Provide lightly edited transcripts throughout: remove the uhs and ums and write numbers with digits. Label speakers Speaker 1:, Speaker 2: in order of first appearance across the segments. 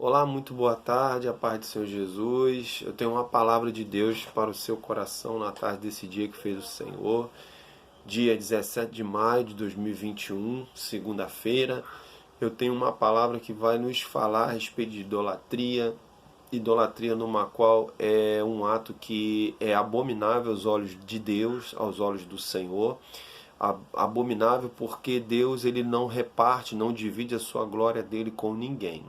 Speaker 1: Olá, muito boa tarde, a paz do Senhor Jesus. Eu tenho uma palavra de Deus para o seu coração na tarde desse dia que fez o Senhor. Dia 17 de maio de 2021, segunda-feira. Eu tenho uma palavra que vai nos falar a respeito de idolatria. Idolatria numa qual é um ato que é abominável aos olhos de Deus, aos olhos do Senhor. Abominável porque Deus ele não reparte, não divide a sua glória dele com ninguém.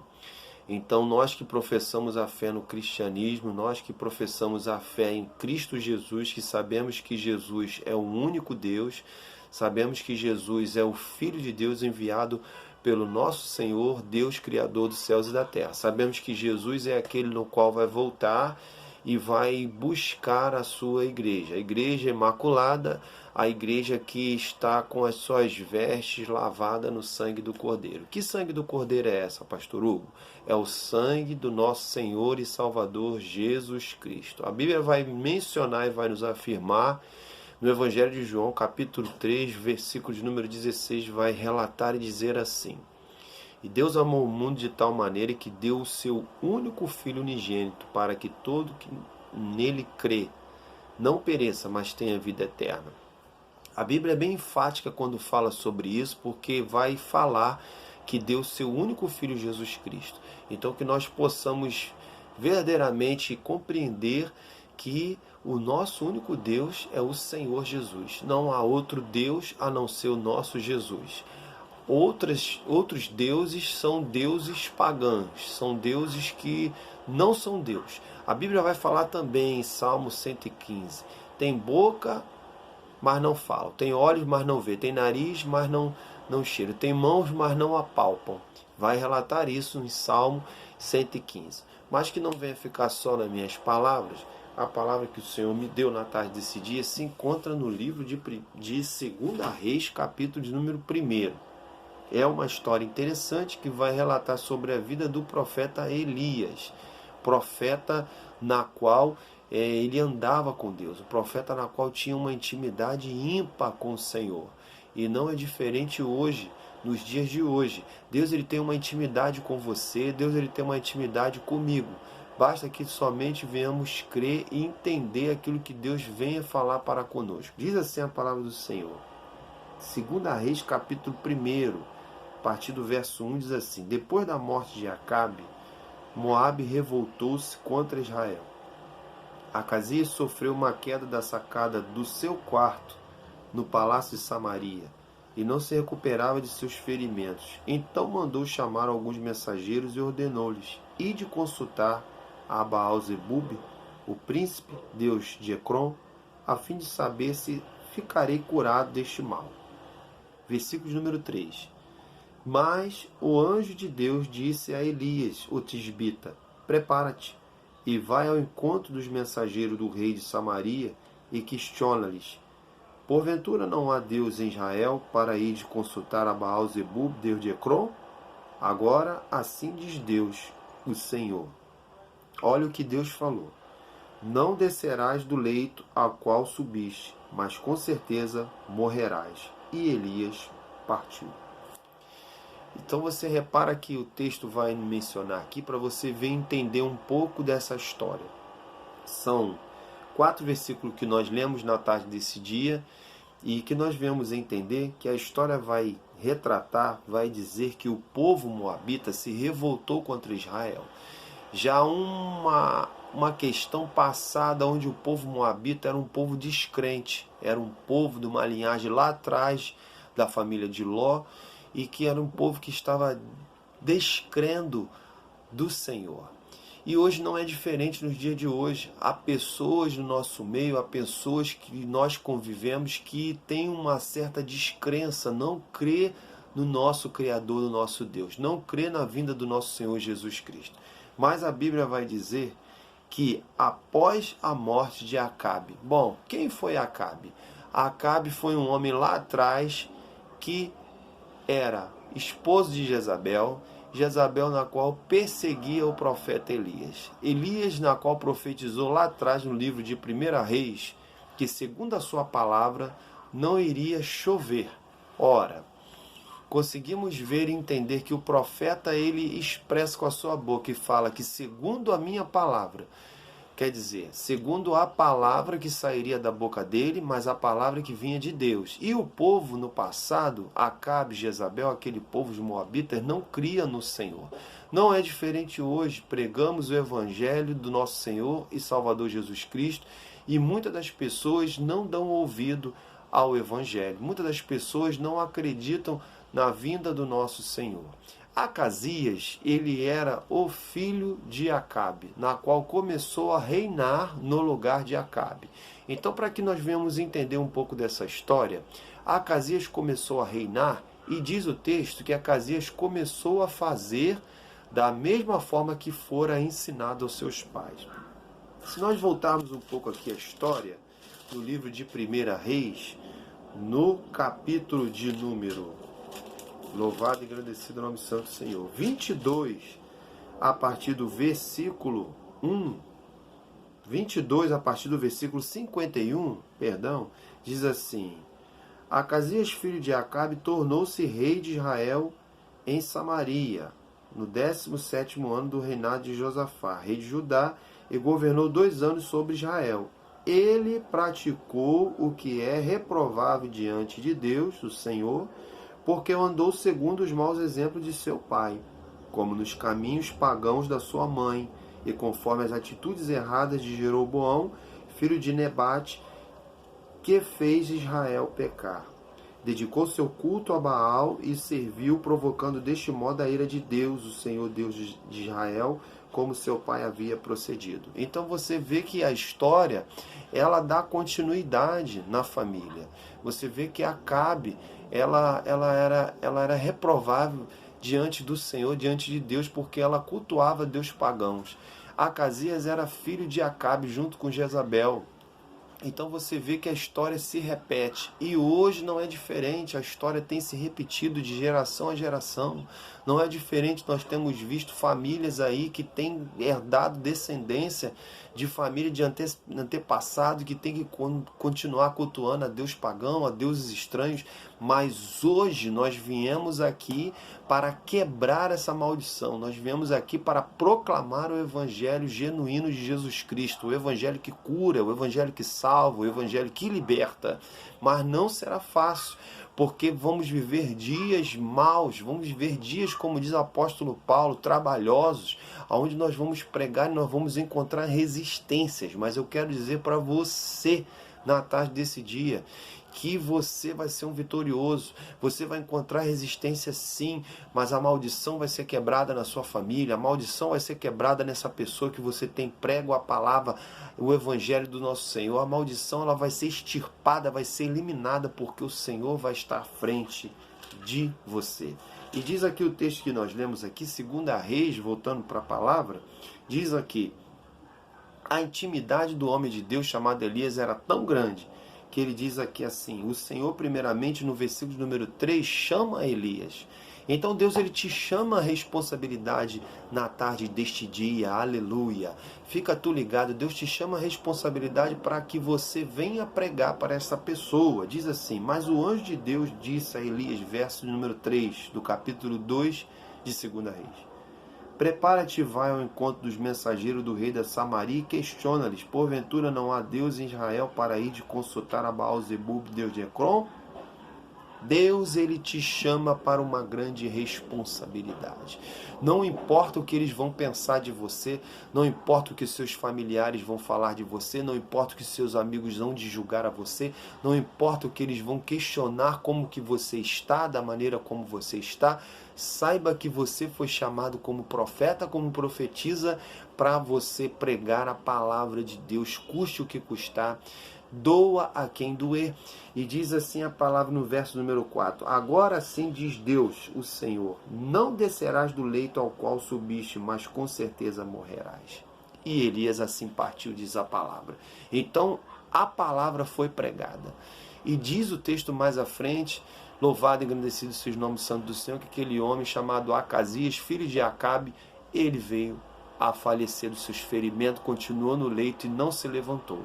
Speaker 1: Então nós que professamos a fé no cristianismo, nós que professamos a fé em Cristo Jesus, que sabemos que Jesus é o único Deus, sabemos que Jesus é o Filho de Deus enviado pelo nosso Senhor, Deus Criador dos céus e da terra. Sabemos que Jesus é aquele no qual vai voltar e vai buscar a sua igreja. A igreja imaculada, a igreja que está com as suas vestes lavadas no sangue do Cordeiro. Que sangue do Cordeiro é essa, pastor Hugo? É o sangue do nosso Senhor e Salvador Jesus Cristo. A Bíblia vai mencionar e vai nos afirmar no Evangelho de João, capítulo 3, versículo de número 16, vai relatar e dizer assim: E Deus amou o mundo de tal maneira que deu o seu único Filho unigênito, para que todo que nele crê não pereça, mas tenha vida eterna. A Bíblia é bem enfática quando fala sobre isso, porque vai falar que deu o seu único Filho, Jesus Cristo. Então que nós possamos verdadeiramente compreender que o nosso único Deus é o Senhor Jesus. Não há outro Deus a não ser o nosso Jesus. Outros deuses são deuses pagãos, são deuses que não são Deus. A Bíblia vai falar também em Salmo 115, tem boca, mas não fala, tem olhos, mas não vê, tem nariz, mas não cheira, tem mãos, mas não apalpam. Vai relatar isso em Salmo 115. Mas que não venha ficar só nas minhas palavras. A palavra que o Senhor me deu na tarde desse dia se encontra no livro de 2 Reis, capítulo de número 1. É uma história interessante que vai relatar sobre a vida do profeta Elias, profeta na qual ele andava com Deus, o profeta na qual tinha uma intimidade ímpar com o Senhor. E não é diferente hoje, nos dias de hoje. Deus ele tem uma intimidade com você, Deus ele tem uma intimidade comigo. Basta que somente venhamos crer e entender aquilo que Deus venha falar para conosco. Diz assim a palavra do Senhor. 2 Reis, capítulo 1, a partir do verso 1, diz assim: Depois da morte de Acabe, Moabe revoltou-se contra Israel. Acasias sofreu uma queda da sacada do seu quarto no palácio de Samaria e não se recuperava de seus ferimentos. Então mandou chamar alguns mensageiros e ordenou-lhes: Ide consultar a Baal-zebub, o príncipe deus de Ecrom, a fim de saber se ficarei curado deste mal. Versículo número 3. Mas o anjo de Deus disse a Elias, o tisbita: Prepara-te e vai ao encontro dos mensageiros do rei de Samaria e questiona-lhes: Porventura não há Deus em Israel para ir de consultar a Baal-zebub, deus de Ecrom? Agora assim diz Deus, o Senhor. Olha o que Deus falou: Não descerás do leito ao qual subiste, mas com certeza morrerás. E Elias partiu. Então você repara que o texto vai mencionar aqui para você ver e entender um pouco dessa história. São 4 versículos que nós lemos na tarde desse dia e que nós vemos entender que a história vai retratar, vai dizer que o povo moabita se revoltou contra Israel. Já uma questão passada onde o povo moabita era um povo descrente, era um povo de uma linhagem lá atrás da família de Ló, e que era um povo que estava descrendo do Senhor. E hoje não é diferente nos dias de hoje. Há pessoas no nosso meio, há pessoas que nós convivemos que têm uma certa descrença, não crê no nosso Criador, no nosso Deus, não crê na vinda do nosso Senhor Jesus Cristo. Mas a Bíblia vai dizer que após a morte de Acabe, bom, quem foi Acabe? Acabe foi um homem lá atrás que era esposo de Jezabel, Jezabel na qual perseguia o profeta Elias. Elias na qual profetizou lá atrás no livro de 1 Reis, que segundo a sua palavra não iria chover. Ora, conseguimos ver e entender que o profeta ele expressa com a sua boca e fala que segundo a minha palavra, quer dizer, segundo a palavra que sairia da boca dele, mas a palavra que vinha de Deus. E o povo no passado, Acabe, Jezabel, aquele povo de Moabitas, não cria no Senhor. Não é diferente hoje, pregamos o evangelho do nosso Senhor e Salvador Jesus Cristo e muitas das pessoas não dão ouvido ao evangelho. Muitas das pessoas não acreditam na vinda do nosso Senhor. Acasias, ele era o filho de Acabe, na qual começou a reinar no lugar de Acabe. Então, para que nós venhamos entender um pouco dessa história, Acasias começou a reinar e diz o texto que Acasias começou a fazer da mesma forma que fora ensinado aos seus pais. Se nós voltarmos um pouco aqui a história, no livro de 1 Reis, no capítulo de número, louvado e agradecido o nome santo do Senhor, 22, a partir do versículo 1, 22 a partir do versículo 51, diz assim: Acasias, filho de Acabe, tornou-se rei de Israel em Samaria, no 17º ano do reinado de Josafá, rei de Judá, e governou 2 anos sobre Israel. Ele praticou o que é reprovável diante de Deus, o Senhor, porque andou segundo os maus exemplos de seu pai, como nos caminhos pagãos da sua mãe, e conforme as atitudes erradas de Jeroboão, filho de Nebate, que fez Israel pecar. Dedicou seu culto a Baal e serviu, provocando deste modo a ira de Deus, o Senhor Deus de Israel, como seu pai havia procedido. Então você vê que a história, ela dá continuidade na família. Você vê que Acabe, ela era reprovável diante do Senhor, diante de Deus, porque ela cultuava Deus pagãos. Acasias era filho de Acabe junto com Jezabel. Então você vê que a história se repete. E hoje não é diferente, a história tem se repetido de geração a geração. Não é diferente, nós temos visto famílias aí que têm herdado descendência de família de antepassado, que tem que continuar cultuando a Deus pagão, a deuses estranhos. Mas hoje nós viemos aqui para quebrar essa maldição. Nós viemos aqui para proclamar o evangelho genuíno de Jesus Cristo, o evangelho que cura, o evangelho que salva, o evangelho que liberta. Mas não será fácil, porque vamos viver dias maus, vamos viver dias, como diz o apóstolo Paulo, trabalhosos, onde nós vamos pregar e nós vamos encontrar resistências. Mas eu quero dizer para você, na tarde desse dia, que você vai ser um vitorioso, você vai encontrar resistência sim, mas a maldição vai ser quebrada na sua família, a maldição vai ser quebrada nessa pessoa que você tem prego a palavra, o evangelho do nosso Senhor. A maldição ela vai ser extirpada, vai ser eliminada, porque o Senhor vai estar à frente de você. E diz aqui o texto que nós lemos aqui, 2 Reis, voltando para a palavra, diz aqui: a intimidade do homem de Deus chamado Elias era tão grande que ele diz aqui assim: o Senhor primeiramente no versículo número 3 chama Elias. Então Deus ele te chama a responsabilidade na tarde deste dia, aleluia. Fica tu ligado, Deus te chama a responsabilidade para que você venha pregar para essa pessoa. Diz assim: mas o anjo de Deus disse a Elias, verso número 3 do capítulo 2 de 2 Reis: prepara-te e vai ao encontro dos mensageiros do rei da Samaria e questiona-lhes: porventura não há Deus em Israel para ir de consultar a Baal-zebub, Deus de Ecrom? Deus ele te chama para uma grande responsabilidade. Não importa o que eles vão pensar de você, não importa o que seus familiares vão falar de você, não importa o que seus amigos vão de julgar a você, não importa o que eles vão questionar como que você está, da maneira como você está. Saiba que você foi chamado como profeta, como profetisa, para você pregar a palavra de Deus, custe o que custar. Doa a quem doer. E diz assim a palavra no verso número 4: agora sim diz Deus, o Senhor, não descerás do leito ao qual subiste, mas com certeza morrerás. E Elias assim partiu, diz a palavra. Então a palavra foi pregada. E diz o texto mais à frente: louvado e engrandecido seja o nome santo do Senhor, que aquele homem chamado Acasias, filho de Acabe, ele veio a falecer dos seus ferimentos, continuou no leito e não se levantou.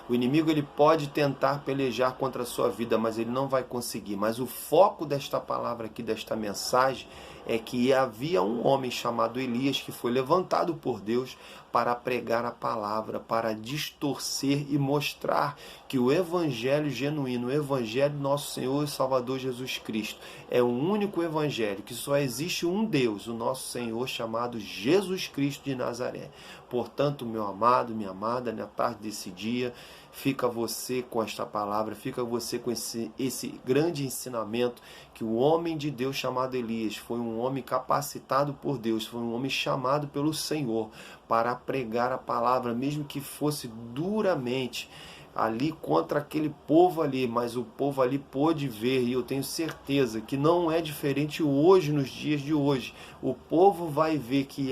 Speaker 1: O inimigo ele pode tentar pelejar contra a sua vida, mas ele não vai conseguir. Mas o foco desta palavra aqui, desta mensagem, é que havia um homem chamado Elias que foi levantado por Deus para pregar a palavra, para distorcer e mostrar que o evangelho genuíno, o evangelho do nosso Senhor e Salvador Jesus Cristo, é o único evangelho, que só existe um Deus, o nosso Senhor, chamado Jesus Cristo de Nazaré. Portanto, meu amado, minha amada, na tarde desse dia, fica você com esta palavra, fica você com esse grande ensinamento, que o homem de Deus chamado Elias foi um homem capacitado por Deus, foi um homem chamado pelo Senhor para pregar a palavra, mesmo que fosse duramente ali contra aquele povo ali, mas o povo ali pôde ver, e eu tenho certeza que não é diferente hoje, nos dias de hoje. O povo vai ver que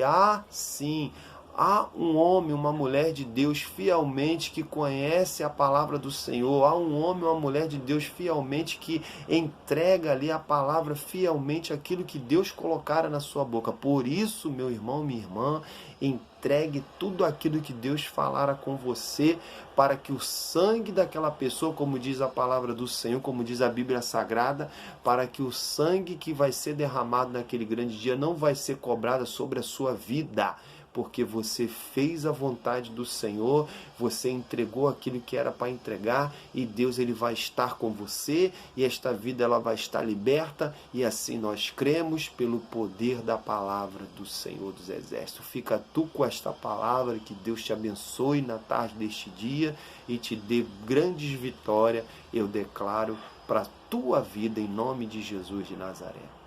Speaker 1: sim, há um homem, uma mulher de Deus fielmente que conhece a palavra do Senhor. Há um homem, uma mulher de Deus fielmente que entrega ali a palavra fielmente, aquilo que Deus colocara na sua boca. Por isso, meu irmão, minha irmã, entregue tudo aquilo que Deus falara com você, para que o sangue daquela pessoa, como diz a palavra do Senhor, como diz a Bíblia Sagrada, para que o sangue que vai ser derramado naquele grande dia não vai ser cobrado sobre a sua vida, porque você fez a vontade do Senhor, você entregou aquilo que era para entregar, e Deus ele vai estar com você, e esta vida ela vai estar liberta, e assim nós cremos pelo poder da palavra do Senhor dos Exércitos. Fica tu com esta palavra, que Deus te abençoe na tarde deste dia e te dê grandes vitórias, eu declaro para a tua vida em nome de Jesus de Nazaré.